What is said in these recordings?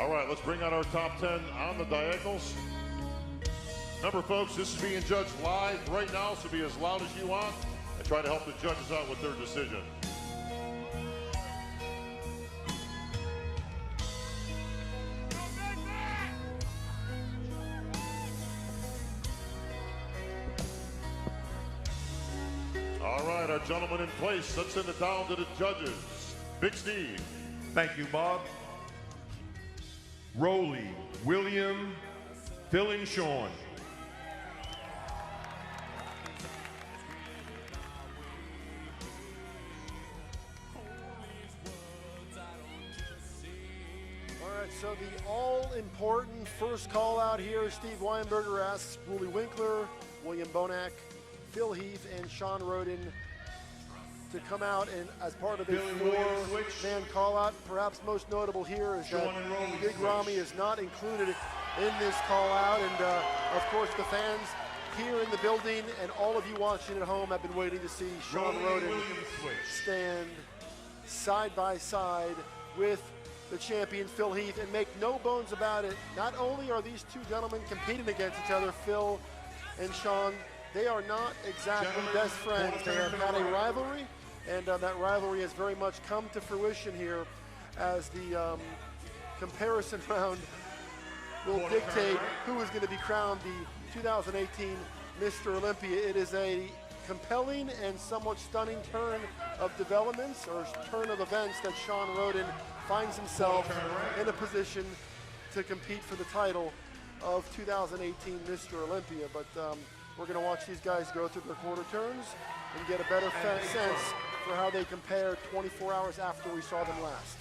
All right, let's bring out our top 10 on the diagonals. Remember, folks, this is being judged live right now, so be as loud as you want and try to help the judges out with their decision. All right, our gentleman in place. Let's send it down to the judges. Big Steve. Thank you, Bob. Roley, William, Phill and Sean. All right, so the all-important first call out here, Steve Weinberger asks Roley Winkler, William Bonac, Phill Heath, and Sean Rhoden to come out and as part of a four-man call-out. Perhaps most notable here is that Big Ramy is not included in this call-out, and of course the fans here in the building and all of you watching at home have been waiting to see Sean Rhoden stand side by side with the champion Phill Heath, and make no bones about it, not only are these two gentlemen competing against each other, Phill and Sean, they are not exactly best friends. They have had a rivalry, and that rivalry has very much come to fruition here as the comparison round will dictate who is going to be crowned the 2018 Mr. Olympia. It is a compelling and somewhat stunning turn of developments, or turn of events, that Sean Rhoden finds himself in a position to compete for the title of 2018 Mr. Olympia. But we're going to watch these guys go through their quarter turns and get a better sense for how they compare 24 hours after we saw them last.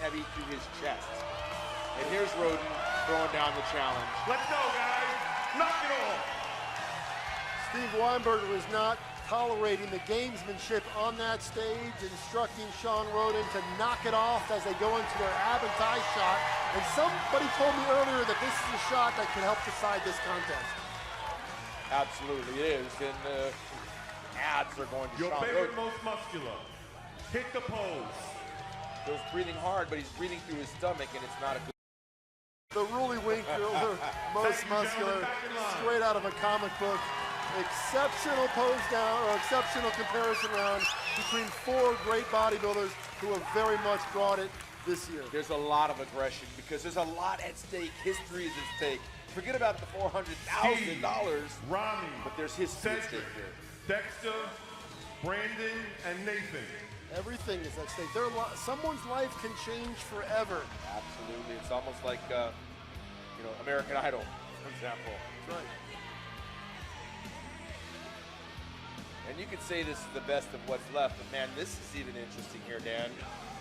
Heavy to his chest. And here's Rhoden throwing down the challenge. Let's go, guys. Knock it off. Steve Weinberger is not tolerating the gamesmanship on that stage, instructing Sean Rhoden to knock it off as they go into their ab and thigh shot. And somebody told me earlier that this is a shot that can help decide this contest. Absolutely it is. And the ads are going to Your Sean favorite, Rhoden. most muscular. Hit the pose. Phil's breathing hard, but he's breathing through his stomach, and it's not a good. The Rhoden Winkler, most muscular, straight out of a comic book. Exceptional pose down, or exceptional comparison round between four great bodybuilders who have very much brought it this year. There's a lot of aggression because there's a lot at stake. History is at stake. Forget about the $400,000. Rami, but there's history at stake Cedric, here. Dexter, Brandon, and Nathan. Everything is at stake. Someone's life can change forever. Absolutely. It's almost like, American Idol, for example. That's right. And you could say this is the best of what's left, but man, this is even interesting here, Dan,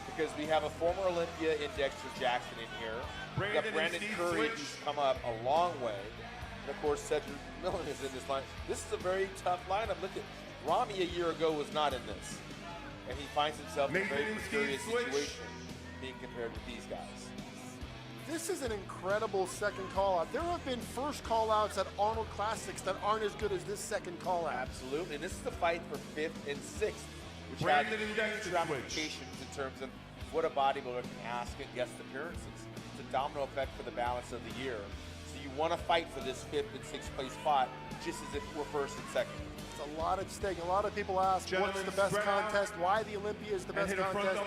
because we have a former Olympia in Dexter Jackson in here. We got Brandon Curry, who's come up a long way. And of course, Cedric McMillan is in this line. This is a very tough lineup. Look at Rami a year ago was not in this. And he finds himself in a very precarious situation being compared with these guys. This is an incredible second call-out. There have been first call-outs at Arnold Classics that aren't as good as this second call-out. Absolutely, and this is the fight for 5th and 6th, which Brandon has and Dexter huge ramifications in terms of what a bodybuilder can ask in guest appearances. It's a domino effect for the balance of the year. So you want to fight for this 5th and 6th place spot, just as if we're 1st and 2nd. It's a lot at stake. A lot of people ask, what's the best contest? Why the Olympia is the best contest?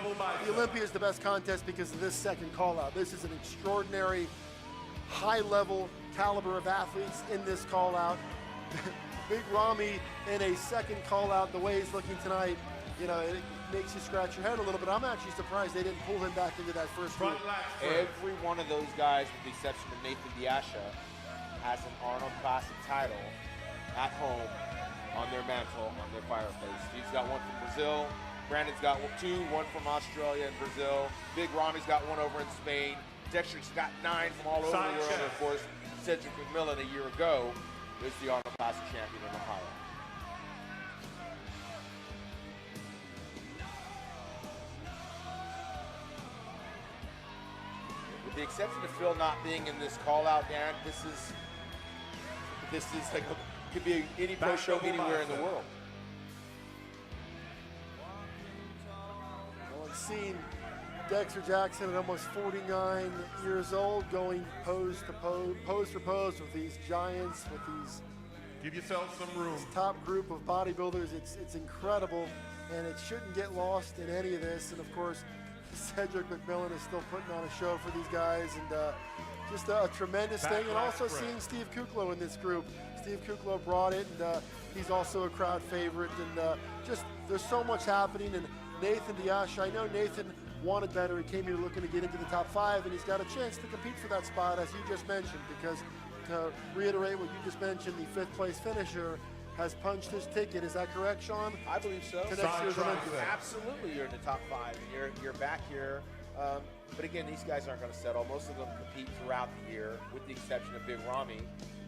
The Olympia is the best contest because of this second call-out. This is an extraordinary, high-level caliber of athletes in this call-out. Big Rami in a second call-out, the way he's looking tonight, it makes you scratch your head a little bit. I'm actually surprised they didn't pull him back into that first group. Every one of those guys, with the exception of Nathan Diasha, has an Arnold Classic title at home on their mantle, on their fireplace. Steve's got one from Brazil. Brandon's got 2, one from Australia and Brazil. Big Rami's got 1 over in Spain. Dexter's got 9 from all over the world. And of course, Cedric McMillan a year ago was the Arnold Classic champion in Ohio. With the exception of Phill not being in this call-out, Dan, this is like could be any pro show anywhere in the world. Well, I've seen Dexter Jackson at almost 49 years old going pose for pose with these giants, with these Give yourself some room. top group of bodybuilders. It's incredible, and it shouldn't get lost in any of this. And of course, Cedric McMillan is still putting on a show for these guys, and just a tremendous thing. And also seeing Steve Kuklo in this group. Steve Kuklo brought it, and he's also a crowd favorite. And just there's so much happening. And Nathan Diasha, I know Nathan wanted better. He came here looking to get into the top 5, and he's got a chance to compete for that spot, as you just mentioned, because to reiterate what you just mentioned, the 5th place finisher has punched his ticket. Is that correct, Sean? I believe so. To next year's Olympia. Absolutely, you're in the top 5, and you're back here. But again, these guys aren't going to settle. Most of them compete throughout the year, with the exception of Big Rami.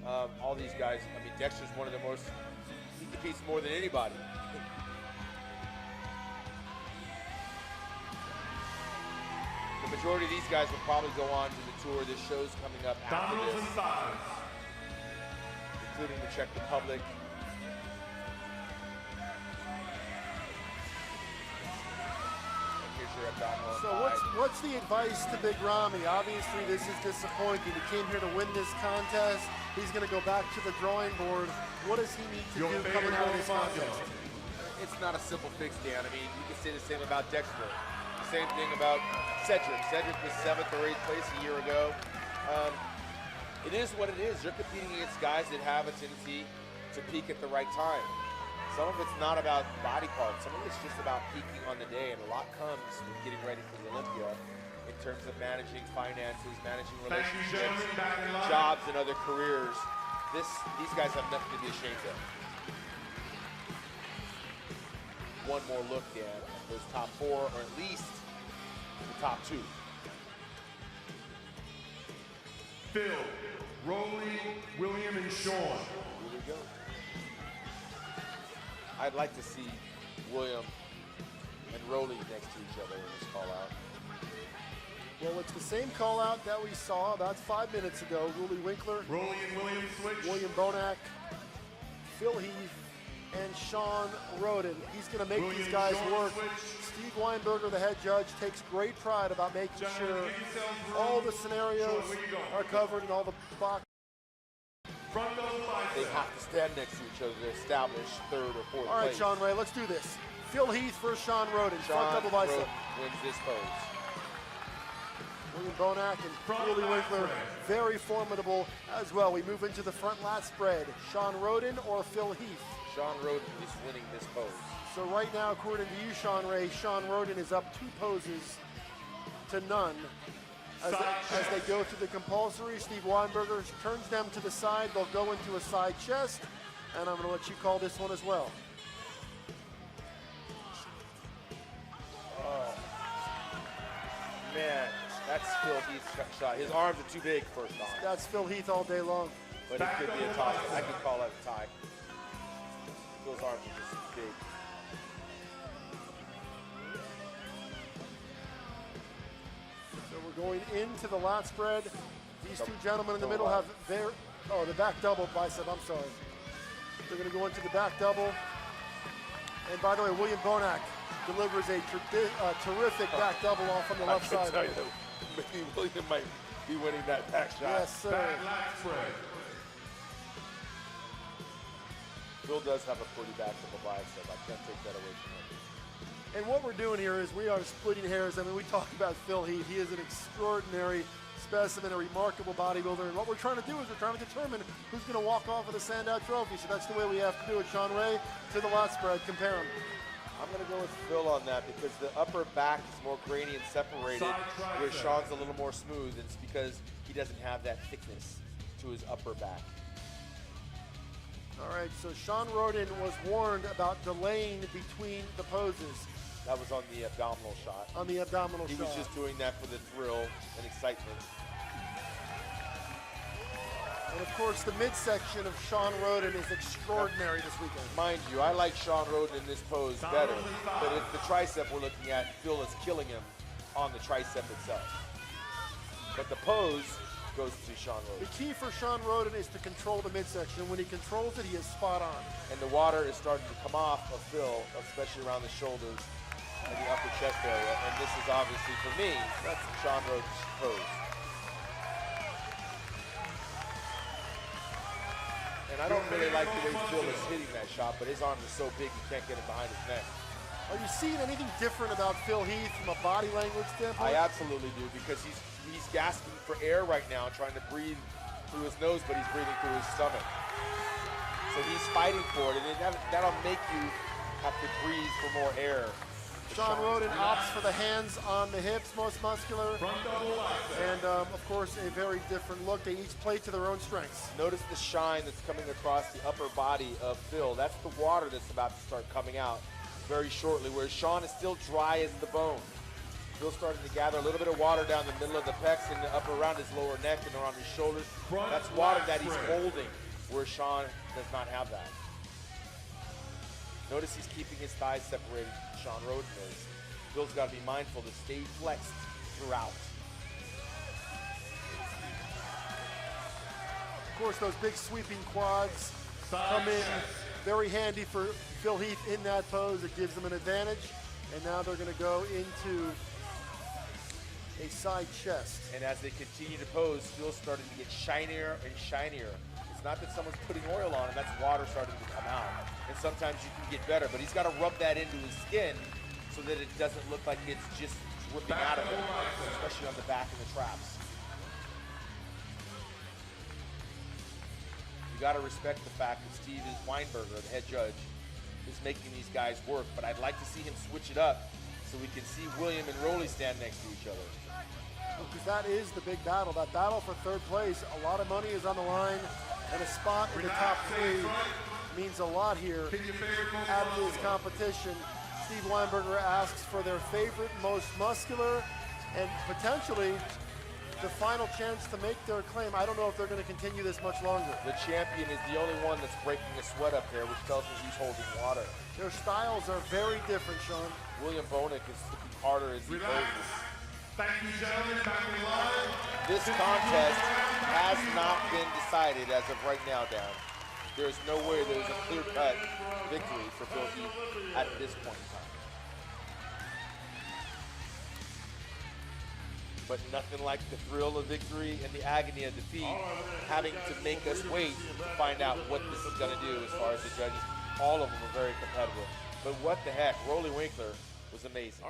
All these guys, I mean, Dexter's one of the most, he competes more than anybody. The majority of these guys will probably go on to the tour. This show's coming up after this, including the Czech Republic. And here's your abdominal. So what's the advice to Big Rami? Obviously, this is disappointing. He came here to win this contest. He's going to go back to the drawing board. What does he need to do coming out of this contest? It's not a simple fix, Dan. I mean, you can say the same about Dexter. Same thing about Cedric. Cedric was 7th or 8th place a year ago. It is what it is. You're competing against guys that have a tendency to peak at the right time. Some of it's not about body parts. Some of it's just about peaking on the day, and a lot comes with getting ready for the Olympia in terms of managing finances, managing relationships, jobs, and other careers. These guys have nothing to be ashamed of. One more look, Dan, at those top 4, or at least the top 2. Phill, Rolly, William, and Sean. Here we go. I'd like to see William and Rhoden next to each other in this call-out. Well, it's the same call-out that we saw about 5 minutes ago. Rhoden Winkler, Rolly and William switch. William Bonac, Phill Heath and Sean Rhoden. He's going to make these guys work. Steve Weinberger, the head judge, takes great pride about making sure all the scenarios are covered and all the boxes. They have to stand next to each other to establish third or fourth All right, place. Sean Ray, let's do this. Phill Heath versus Sean Rhoden. Front double bicep. Rhoden wins this pose. William Bonac and Willie Winkler, very formidable as well. We move into the front lat spread. Sean Rhoden or Phill Heath? Sean Rhoden is winning this pose. So right now, according to you, Sean Ray, Sean Rhoden is up 2 poses to none. As they go through the compulsory, Steve Weinberger turns them to the side. They'll go into a side chest, and I'm going to let you call this one as well. Oh, man, that's Phill Heath's shot. His arms are too big, first off. That's Phill Heath all day long. But it could be a toss. I could call that a tie. Phil's arms are just big. So we're going into the lat spread. These two gentlemen in the middle have their, the back double bicep, I'm sorry. They're going to go into the back double. And by the way, William Bonac delivers a terrific back double off on the left side. I can tell you, maybe William might be winning that back shot. Yes, sir. Phill does have a pretty back double bicep. I can't take that away from him. And what we're doing here is we are splitting hairs. I mean, we talk about Phill Heath. He is an extraordinary specimen, a remarkable bodybuilder. And what we're trying to do is we're trying to determine who's going to walk off with a Sandow trophy. So that's the way we have to do it. Sean Ray, to the lat spread, compare them. I'm going to go with Phill on that because the upper back is more grainy and separated, where Sean's a little more smooth. And it's because he doesn't have that thickness to his upper back. All right, so Sean Rhoden was warned about delaying between the poses. That was on the abdominal shot. On the abdominal shot. He was just doing that for the thrill and excitement. And of course, the midsection of Sean Rhoden is extraordinary this weekend. Mind you, I like Sean Rhoden in this pose better, but if the tricep we're looking at, Phill is killing him on the tricep itself. But the pose goes to Sean Rhoden. The key for Sean Rhoden is to control the midsection. And when he controls it, he is spot on. And the water is starting to come off of Phill, especially around the shoulders and the upper chest area. And this is obviously, for me, that's Sean Rhoden's pose. And I don't really like the way Phill is hitting that shot, but his arms are so big he can't get it behind his neck. Are you seeing anything different about Phill Heath from a body language standpoint? I absolutely do, because he's gasping for air right now, trying to breathe through his nose, but he's breathing through his stomach. So he's fighting for it, and that'll make you have to breathe for more air. Sean Rhoden opts for the hands on the hips, most muscular, and of course a very different look. They each play to their own strengths. Notice the shine that's coming across the upper body of Phill. That's the water that's about to start coming out very shortly, whereas Sean is still dry as the bone. Phill's starting to gather a little bit of water down the middle of the pecs and up around his lower neck and around his shoulders. That's water that he's holding, where Sean does not have that. Notice he's keeping his thighs separated. Sean Rhoden is. Phil's got to be mindful to stay flexed throughout. Of course, those big sweeping quads come in very handy for Phill Heath in that pose. It gives them an advantage. And now they're going to go into a side chest. And as they continue to pose, Phil's starting to get shinier and shinier. It's not that someone's putting oil on him, that's water starting to come out. And sometimes you can get better, but he's got to rub that into his skin so that it doesn't look like it's just dripping out of it, especially on the back and the traps. You got to respect the fact that Steve Weinberger, the head judge, is making these guys work, but I'd like to see him switch it up so we can see William and Rolly stand next to each other. Because that is the big battle. That battle for third place, a lot of money is on the line, and a spot in the top 3 means a lot here at this competition. Steve Weinberger asks for their favorite, most muscular, and potentially the final chance to make their claim. I don't know if they're going to continue this much longer. The champion is the only one that's breaking a sweat up there, which tells me he's holding water. Their styles are very different, Sean. William Bonac is looking harder as he poses. Thank you, gentlemen. Back in line. This contest has not been decided as of right now, Dan. There's no way there's a clear-cut victory for Phill Heath at this point in time. But nothing like the thrill of victory and the agony of defeat, having to make us wait to find out what this is going to do as far as the judges. All of them are very competitive. But what the heck, Rolly Winkler was amazing.